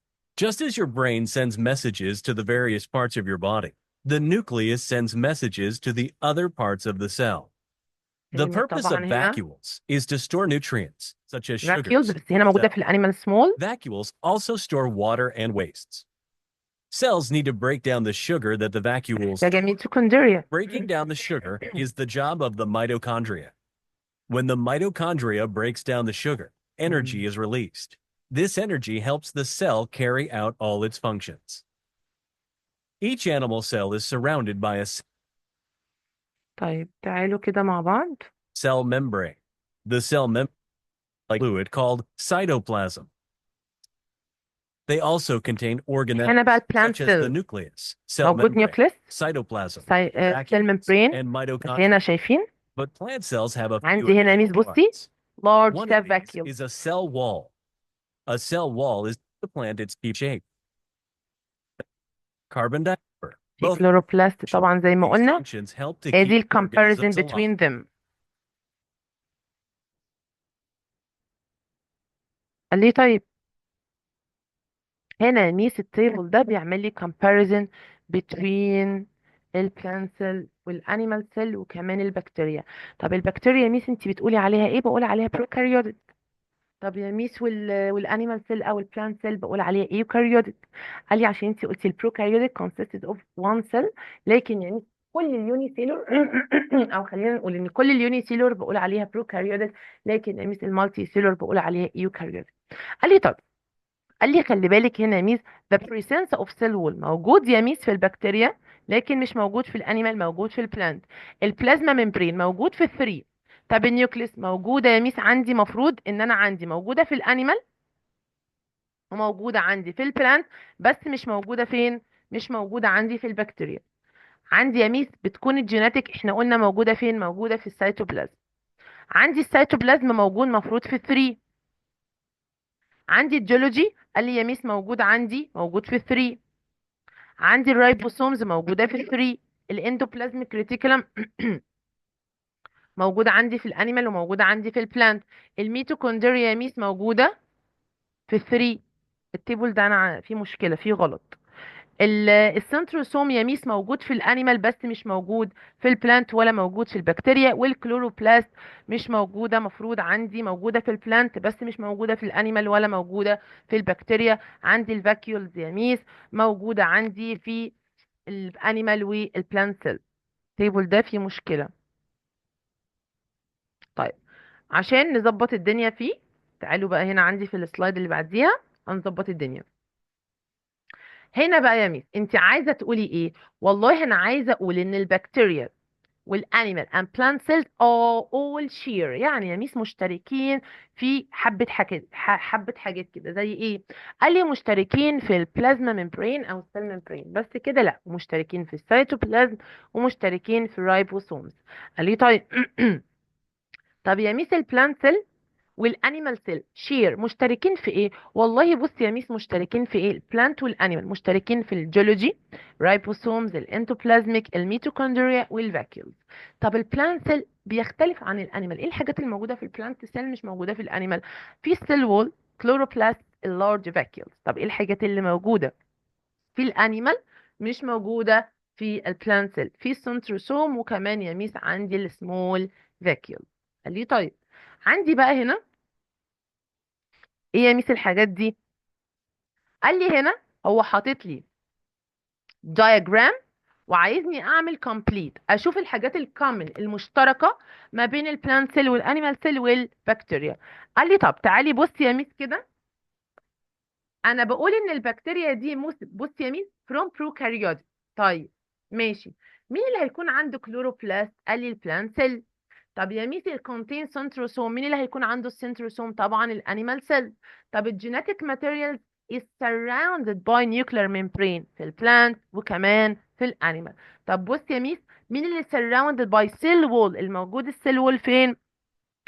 Just as your brain sends messages to the various parts of your body, the nucleus sends messages to the other parts of the cell. The لان purpose طبعا of هنا vacuoles is to store nutrients, such as vacuoles sugars. بس هنا موجوده في Cells. الانيمال سمول. Vacuoles also store water and wastes. Cells need to break down the sugar that the vacuoles محتاجه ميتوكوندريا. Breaking down the sugar is the job of the mitochondria. When the mitochondria breaks down the sugar, energy is released. This energy helps the cell carry out all its functions. Each animal cell is surrounded by a طيب تعالوا كده مع بعض. cell membrane. The cell membrane is like fluid called cytoplasm. They also contain organelles هنا بقى البلانت such as the سيل nucleus, cell موجود membrane, نيوكليس cytoplasm, سيل vacuoles, ممبرين. and بس mitochondria. هنا شايفين But plant cells have a few عندي هنا ميس additional بصي parts. large One cell of these vacuole. is a cell wall. A cell wall is the plant its deep shape. Carbon dioxide. في Both كلوروبلاست طبعا زي ما these قلنا. functions help to ادي keep الكomparison organisms alive. between them. قال لي طيب هنا ميس التيبل ده بيعمل لي comparison between البلانت سيل والانيمال سيل وكمان البكتيريا. طب البكتيريا ميس انت بتقولي عليها ايه؟ بقول عليها بروكاريوتيك. طب يا ميس والانيمال سيل او البلانت سيل بقول عليها ايوكاريوتيك. قال لي عشان انت قلتي البروكاريوتيك consisted of one cell، لكن يعني كل اليوني سيلور او خلينا نقول ان كل اليوني سيلور بقول عليها بروكاريوتيك، لكن يا ميس المالتي سيلور بقول عليها ايوكاريوتيك. قال لي طب قال لي خلي بالك هنا يا ميس the presence of cell wall موجود يا ميس في البكتيريا، لكن مش موجود في الانيمال، موجود في البلانت. البلازما ممبرين موجود في الثري. طب النيوكليس موجوده يا ميس عندي، مفروض ان انا عندي موجوده في الانيمال وموجوده عندي في البلانت، بس مش موجوده فين؟ مش موجوده عندي في البكتيريا. عندي يا ميس بتكون الجيناتيك احنا قلنا موجوده فين؟ موجوده في السيتوبلازم. عندي السيتوبلازم موجود مفروض في الثري. عندي الجيولوجي قال لي يا ميس موجود عندي، موجود في الثري. عندي الرايبوسومز موجودة في الثري. الاندوبلازميك ريتيكولم موجودة عندي في الانيمال وموجودة عندي في البلانت. الميتوكوندريا يا ميس موجودة في الثري. التيبل ده انا فيه مشكلة، فيه غلط. السنتروسوم يا ميس موجود في الانيمال بس مش موجود في البلانت ولا موجود في البكتيريا. والكلوروبلاست مش موجودة، مفروض عندي موجودة في البلانت بس مش موجودة في الانيمال ولا موجودة في البكتيريا. عندي الفاكيولز يا ميس موجودة عندي في الانيمال والبلانت سيل. التيبل ده فيه مشكلة. طيب عشان نظبط الدنيا فيه، تعالوا بقى هنا عندي في السلايد اللي بعديها هنظبط الدنيا. هنا بقى يا ميس انت عايزه تقولي ايه؟ والله انا عايزه اقول ان البكتيريا والانيمال and plant cells are all share، يعني يا ميس مشتركين في حبة حاجات، حبة حاجات كده زي ايه؟ قال لي مشتركين في البلازما ممبرين او السيل ممبرين، بس كده لا، مشتركين في السيتوبلازم ومشتركين في الرايبوسومز. قال لي طيب طب يا ميس البلانت سيل والانيمال سيل شير مشتركين في ايه؟ والله بص يا ميس مشتركين في ايه؟ البلانت والانيمال مشتركين في الجيولوجي، رايبوسومز، الانتوبلازميك، الميتوكوندريا والفاكيولز. طب البلانت سيل بيختلف عن الانيمال، ايه الحاجات اللي موجوده في البلانت سيل مش موجوده في الانيمال؟ في السيل وول، كلوروبلاست، اللارج فاكيولز. طب ايه الحاجات اللي موجوده في الانيمال مش موجوده في البلانت سيل؟ في السنتروسوم، وكمان يا ميس عندي السمول فاكيول. قال لي طيب عندي بقى هنا ايه يا ميس الحاجات دي؟ قال لي هنا هو حاطط لي diagram وعايزني اعمل complete، اشوف الحاجات الكومن المشتركه ما بين البلانت سيل والانيمال سيل والبكتيريا. قال لي طب تعالي بص يا ميس كده، انا بقول ان البكتيريا دي بص يا ميس from prokaryotic. طيب ماشي، مين اللي هيكون عنده كلوروبلاست؟ قال لي البلانت سيل. طب يا ميس الكونتين سنتروسوم، مين اللي هيكون عنده السنتروسوم؟ طبعا الانيمال سيل. طب الجينيتيك ماتيريال is surrounded by nuclear membrane في البلانت وكمان في الانيمال. طب بص يا ميس، مين اللي surrounded by cell wall؟ الموجود السيل وول فين؟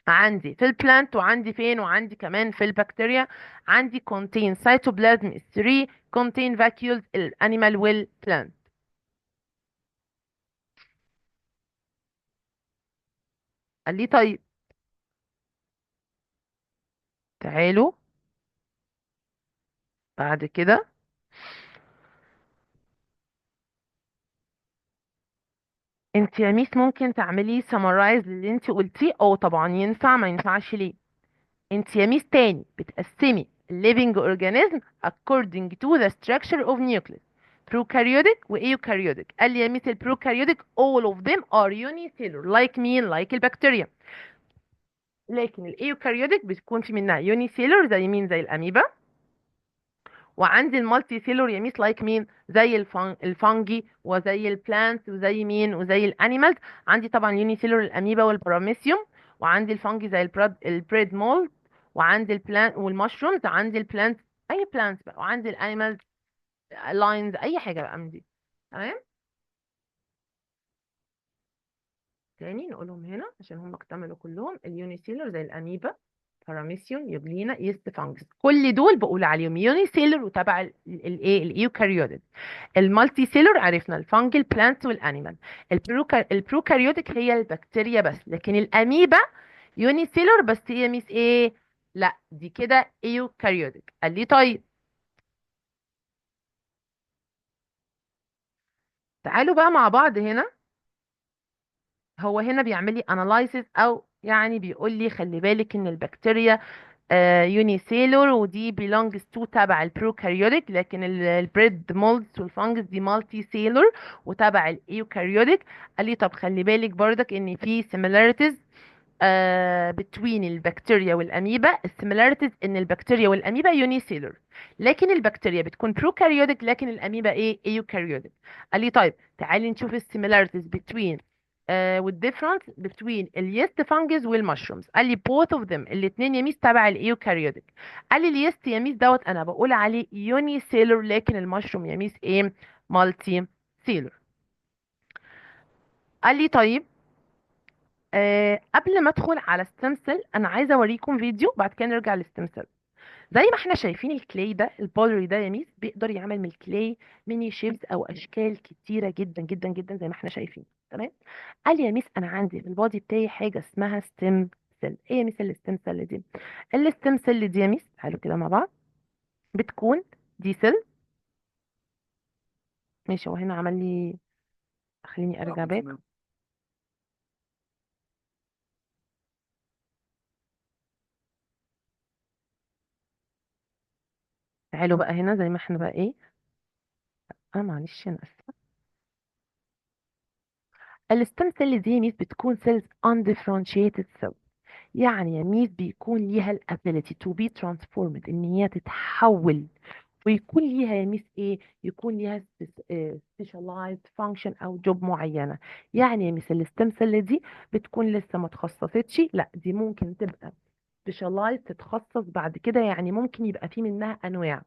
عندي في البلانت، وعندي فين؟ وعندي كمان في البكتيريا. عندي contain cytoplasm 3، contain vacuoles الانيمال والبلانت. قال لي طيب تعالوا بعد كده، انت يا ميس ممكن تعملي summarize للي انت قلتيه؟ اه طبعا ينفع، ما ينفعش ليه؟ انت يا ميس تاني بتقسمي living organism according to the structure of nucleus prokaryotic و eukaryotic. قال لي يا ميس البروكاريوتيك all of them are unicellular like مين؟ like البكتيريا. لكن الايوكاريوتيك بتكون في منها unicellular زي مين؟ زي الاميبا. وعندي المالتي سيلور يا ميس لايك مين؟ زي الفانجي وزي البلانت وزي مين؟ وزي الانيمالز. عندي طبعا يوني سيلور الاميبا والبراميسيوم، وعندي الفانجي زي البريد مولد، وعندي البلانت والمشرومز، عندي البلانت اي بلانت بقى، وعندي الانيمالز لاينز اي حاجه بقى من دي. تمام، تاني نقولهم هنا عشان هم اكتملوا كلهم. اليونيسيلر زي الاميبا، باراميسيون، يوجلينا، يست، فانجس، كل دول بقول عليهم يونيسيلر وتبع الايه الايوكاريوتيك. المالتي سيلر عرفنا الفانجل، بلانت، والانيمال. البروكاريوتيك هي البكتيريا بس، لكن الاميبا يونيسيلر بس هي ميس ايه؟ لا دي كده ايوكاريوتيك. قال لي طيب تعالوا بقى مع بعض هنا. هو هنا بيعمل لي اناليسيس، او يعني بيقول لي خلي بالك ان البكتيريا يونيسيلور ودي belongs to تبع البروكاريوتيك، لكن البريد مولدز والفانجس دي مالتي سيلور وتبع الايوكاريوتيك. قال لي طب خلي بالك برضك ان في similarities between البكتيريا والاميبا. السيميلاريتيز ان البكتيريا والاميبا يونيسيلور، لكن البكتيريا بتكون بروكاريوتيك لكن الاميبا ايه؟ ايوكاريوتيك. قال لي طيب تعالي نشوف السيميلاريتيز between والديفرنس between اليست فانجز والمشرومز. قال لي both of them الاثنين يميز تبع الايوكاريوتيك. قال لي اليست يميز دوت انا بقول عليه يونيسيلور، لكن المشروم يميز ايه؟ مالتي سيلور. قال لي طيب قبل ما ادخل على ستيم سيل انا عايزه اوريكم فيديو، بعد كده نرجع للستيم سيل. زي ما احنا شايفين الكلاي ده، البودري ده يا ميس بيقدر يعمل من الكلاي ميني شيبس او اشكال كتيره جدا جدا جدا زي ما احنا شايفين. تمام. قال لي يا ميس انا عندي في البودي بتاعي حاجه اسمها ستيم سيل. ايه يا ميس الستيم سيل دي؟ الستيم سيل دي يا ميس تعالوا كده مع بعض، بتكون دي سيل. ماشي، هو هنا عمل لي، خليني ارجع باك. تعالوا بقى هنا زي ما احنا بقى ايه، معلش انا اسفه. الستم سيل دي ميس بتكون سيلز undifferentiated cell. يعني يا ميس بيكون ليها ال ability to be transformed ان هي تتحول، ويكون ليها يا ميس ايه، يكون ليها specialized function او job معينة. يعني يا ميس الستم سيل دي بتكون لسه ما اتخصصتش، لا دي ممكن تبقى specialized تتخصص بعد كده، يعني ممكن يبقى في منها انواع.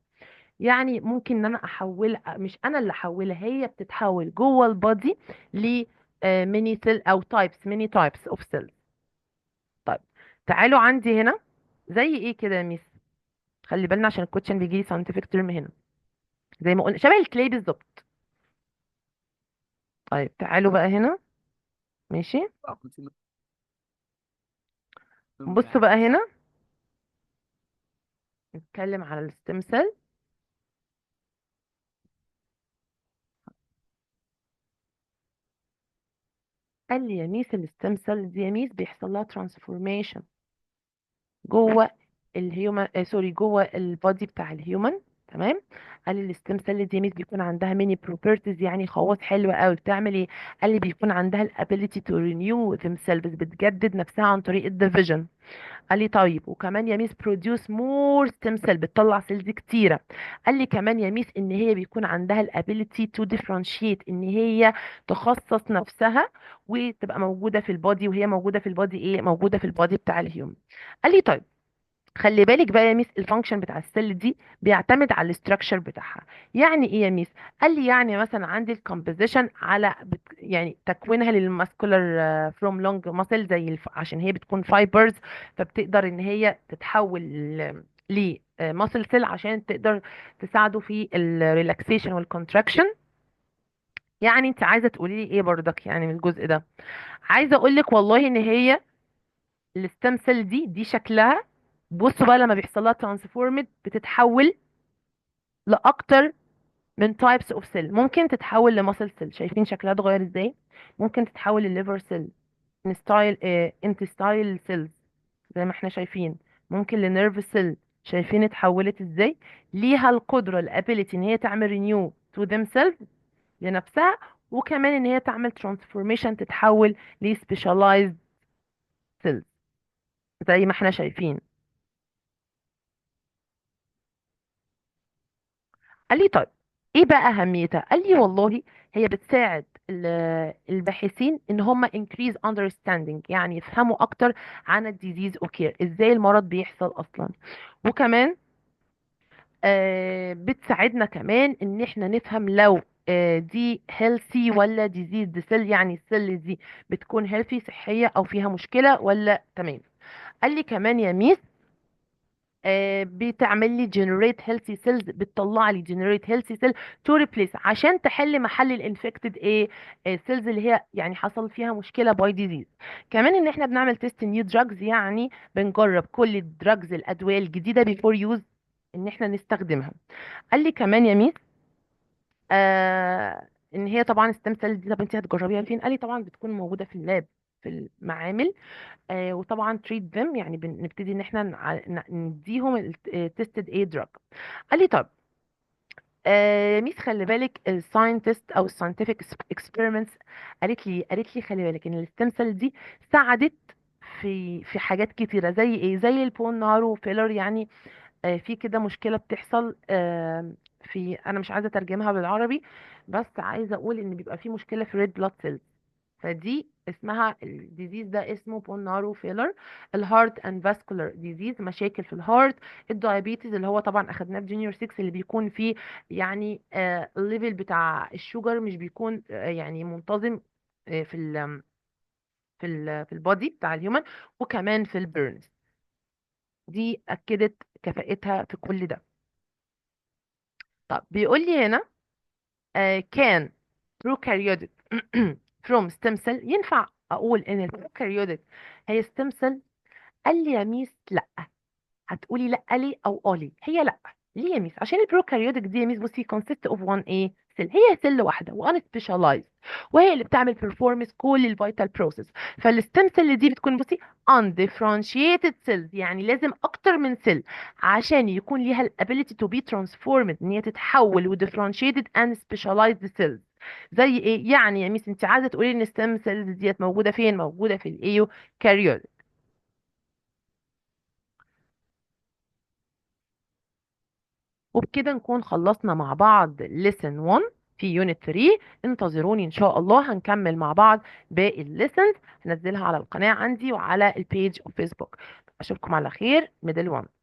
يعني ممكن ان انا احول، مش انا اللي احولها، هي بتتحول جوه البادي ل ميني سيل او تايبس، ميني تايبس اوف سيل. طيب تعالوا عندي هنا زي ايه كده يا ميس، خلي بالنا عشان الكوتشن بيجي لي ساينتفك ترم هنا، زي ما قلنا شبه الكلي بالظبط. طيب تعالوا بقى هنا، ماشي، بصوا بقى هنا نتكلم على الستم سيل. قال لي يا ميس الستم سيل دي يا ميس بيحصل لها ترانسفورميشن جوه الهيومن، سوري، جوه البادي بتاع الهيومن. تمام. قال لي الستم سيل دي ميس بيكون عندها ميني بروبرتيز، يعني خواص حلوه قوي. بتعمل ايه؟ قال لي بيكون عندها الابيليتي تو رينيو themselves، بتجدد نفسها عن طريق الديفيجن. قال لي طيب وكمان يا ميس بروديوس مور ستيم سيل، بتطلع سيلز كتيره. قال لي كمان يا ميس ان هي بيكون عندها الابيليتي تو ديفرنشيت، ان هي تخصص نفسها وتبقى موجوده في البادي، وهي موجوده في البادي ايه، موجوده في البادي بتاع الهيومن. قال لي طيب خلي بالك بقى يا ميس الفانكشن بتاع السيل دي بيعتمد على الاستراكشر بتاعها. يعني ايه يا ميس؟ قال لي يعني مثلا عندي الكومبوزيشن على يعني تكوينها للماسكولار فروم لونج ماسل، زي عشان هي بتكون فايبرز، فبتقدر ان هي تتحول ل ماسل سيل عشان تقدر تساعده في الريلاكسيشن والكونتراكشن. يعني انت عايزه تقولي لي ايه برضك يعني من الجزء ده؟ عايزه اقول لك والله ان هي الستم سيل دي شكلها، بصوا بقى لما بيحصل لها ترانسفورمد بتتحول لاكتر من تايبس اوف سيل. ممكن تتحول لماسل سيل، شايفين شكلها اتغير ازاي؟ ممكن تتحول لليفر سيل، انتستايل سيلز زي ما احنا شايفين، ممكن لنيرف سيل، شايفين اتحولت ازاي؟ ليها القدره الابيليتي ان هي تعمل رينيو تو ذيم سيلز لنفسها، وكمان ان هي تعمل ترانسفورميشن تتحول لسبيشاليزد سيلز زي ما احنا شايفين. قال لي طيب ايه بقى اهميتها؟ قال لي والله هي بتساعد الباحثين ان هم increase understanding، يعني يفهموا اكتر عن الديزيز اوكير، ازاي المرض بيحصل اصلا. وكمان بتساعدنا كمان ان احنا نفهم لو دي healthy ولا diseased cell، يعني السيل دي بتكون healthy صحية او فيها مشكلة ولا تمام. قال لي كمان يا ميس بتعمل لي generate healthy cells، بتطلع لي generate healthy cell to replace، عشان تحل محل الانفكتد ايه cells اللي هي يعني حصل فيها مشكله باي ديزيز. كمان ان احنا بنعمل تيست نيو دراجز، يعني بنجرب كل الدراجز الادويه الجديده بيفور يوز ان احنا نستخدمها. قال لي كمان يا ميس ان هي طبعا ستيم سيل دي، طب انت هتجربيها فين؟ قال لي طبعا بتكون موجوده في اللاب، في المعامل. وطبعا تريت ذم، يعني بنبتدي ان احنا نديهم التستد اي دراج. قال لي طب ميس خلي بالك الساينتست او الساينتفك اكسبيرمنتس قالت لي خلي بالك ان الستيم سيل دي ساعدت في حاجات كتيره، زي ايه؟ زي البون نارو فيلر، يعني في كده مشكله بتحصل في، انا مش عايزه اترجمها بالعربي، بس عايزه اقول ان بيبقى في مشكله في ريد بلاد سيلز، فدي اسمها الديزيز ده اسمه بونارو فيلر. الهارت اند فاسكولار ديزيز، مشاكل في الهارت. الدايابيتس اللي هو طبعا اخدناه في جونيور 6، اللي بيكون فيه يعني الليفل بتاع الشوجر مش بيكون يعني منتظم في في البودي بتاع الهيومن. وكمان في البيرنز، دي اكدت كفاءتها في كل ده. طب بيقول لي هنا كان prokaryotic from stem cell، ينفع اقول ان البروكاريوتيك هي stem cell؟ قال لي يا ميس لا. هتقولي لا ليه او اه ليه؟ هي لا. ليه يا ميس؟ عشان البروكاريوتيك دي يا ميس بصي consist of one ايه سيل، هي سيل واحده وان سبيشاليزد، وهي اللي بتعمل performance كل الفيتال بروسيس. فالستم سيل دي بتكون بصي undifferentiated cells، يعني لازم اكتر من سيل عشان يكون ليها الابيليتي to be transformed، ان هي تتحول و differentiated and specialized cells. زي ايه يعني يا ميس؟ انت عايزه تقولي ان الستم سيلز ديت موجوده فين؟ موجوده في الايو كاريوت. وبكده نكون خلصنا مع بعض lesson 1 في unit 3. انتظروني ان شاء الله، هنكمل مع بعض باقي الليسنز، هنزلها على القناة عندي وعلى البيج اوف فيسبوك. اشوفكم على خير، ميدل 1.